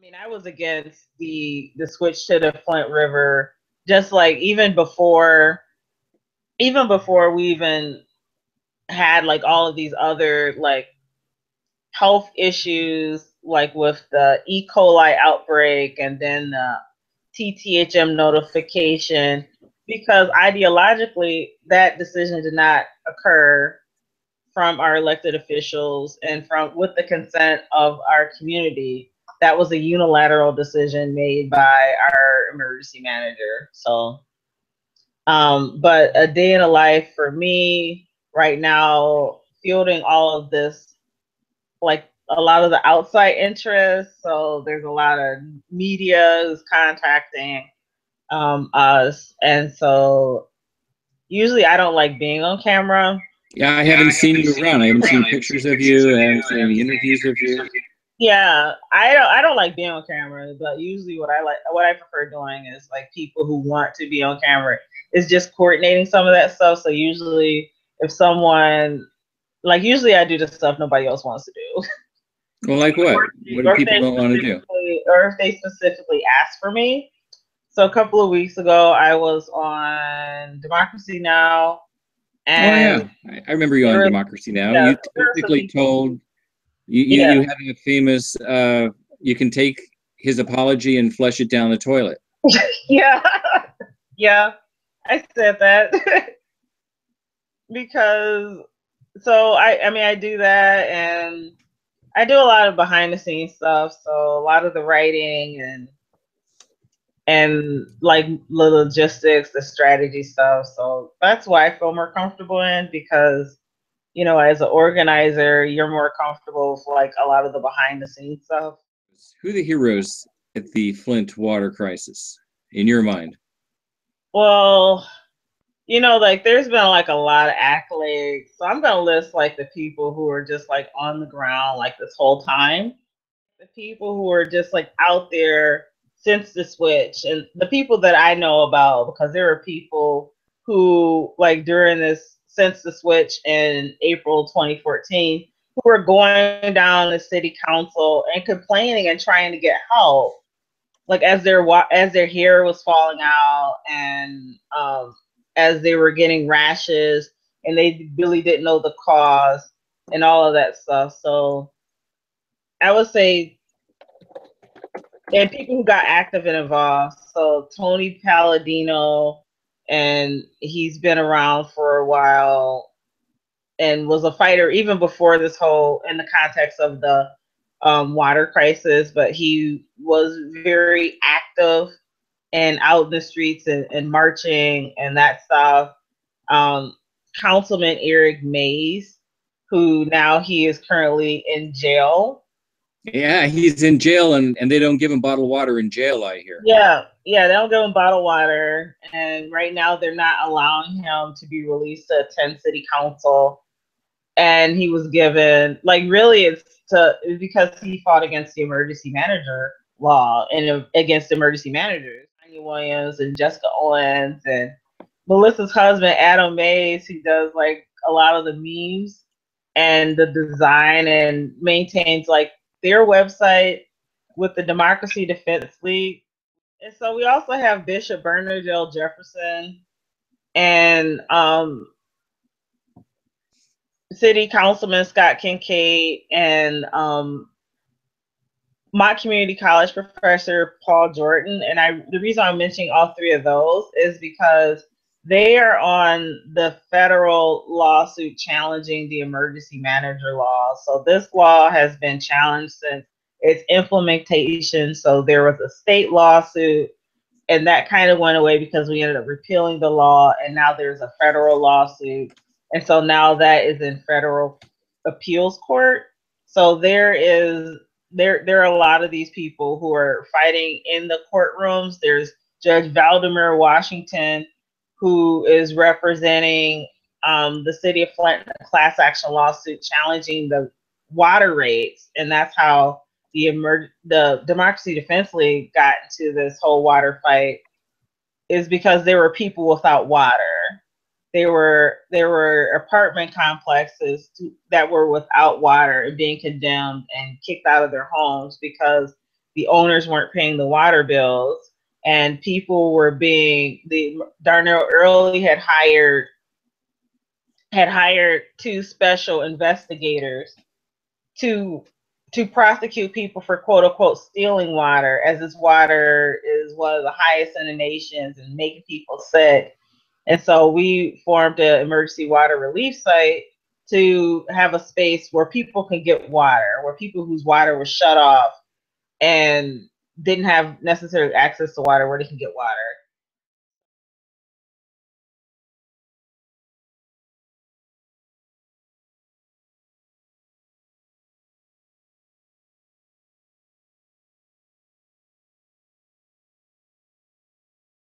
mean, I was against the switch to the Flint River, just like even before we even had like all of these other like health issues, like with the E. coli outbreak and then the TTHM notification, because ideologically that decision did not occur from our elected officials and from with the consent of our community. That was a unilateral decision made by our emergency manager. So, but a day in a life for me right now, fielding all of this, like a lot of the outside interests. So there's a lot of media is contacting us, and so usually I don't like being on camera. Yeah, I haven't seen you around. I haven't seen pictures of you. I haven't seen any interviews of you. Yeah, I don't like being on camera, but usually what I prefer doing is like people who want to be on camera is just coordinating some of that stuff. So usually if someone like usually I do the stuff nobody else wants to do. Well, like what? What do people don't want to do? Or if they specifically ask for me. So a couple of weeks ago I was on Democracy Now, Oh yeah, and I remember you on Democracy Now. yeah, You so there are some typically people told who, you yeah. having a famous you can take his apology and flush it down the toilet. Yeah. Yeah, I said that because I mean I do that, and I do a lot of behind the scenes stuff. So a lot of the writing and like the logistics, the strategy stuff. So that's why I feel more comfortable in, because as an organizer, you're more comfortable with like a lot of the behind the scenes stuff. Who are the heroes at the Flint water crisis in your mind? Well, like there's been like a lot of accolades. So I'm gonna list like the people who are just like on the ground like this whole time. The people who are just like out there since the switch, and the people that I know about, because there are people who like during this since the switch in April 2014 who were going down to city council and complaining and trying to get help, like as their hair was falling out, and as they were getting rashes and they really didn't know the cause and all of that stuff. So I would say, and people who got active and involved. So Tony Palladino, and he's been around for a while and was a fighter even before this whole, in the context of the water crisis, but he was very active and out in the streets and marching and that stuff. Um, Councilman Eric Mays, who now he is currently in jail. Yeah, he's in jail and they don't give him bottled water in jail, I hear. Yeah, they don't give him bottled water, and right now they're not allowing him to be released to attend city council. And he was given, like, really, it's because he fought against the emergency manager law and against emergency managers, Tanya Williams and Jessica Owens and Melissa's husband Adam Mays, who does like a lot of the memes and the design and maintains like their website with the Democracy Defense League. And so we also have Bishop Bernard L. Jefferson and City Councilman Scott Kincaid and my community college professor Paul Jordan. And the reason I'm mentioning all three of those is because they are on the federal lawsuit challenging the emergency manager law. So this law has been challenged since its implementation. So there was a state lawsuit, and that kind of went away because we ended up repealing the law, and now there's a federal lawsuit, and so now that is in federal appeals court. So there are a lot of these people who are fighting in the courtrooms. There's Judge Valdemar Washington, who is representing the city of Flint in a class action lawsuit challenging the water rates, and that's how the Democracy Defense League got into this whole water fight, is because there were people without water. There were apartment complexes that were without water and being condemned and kicked out of their homes because the owners weren't paying the water bills, and people were being the Darnell Early had hired two special investigators to prosecute people for quote unquote stealing water, as this water is one of the highest in the nations and making people sick. And so we formed an emergency water relief site to have a space where people can get water, where people whose water was shut off and didn't have necessary access to water, where they can get water.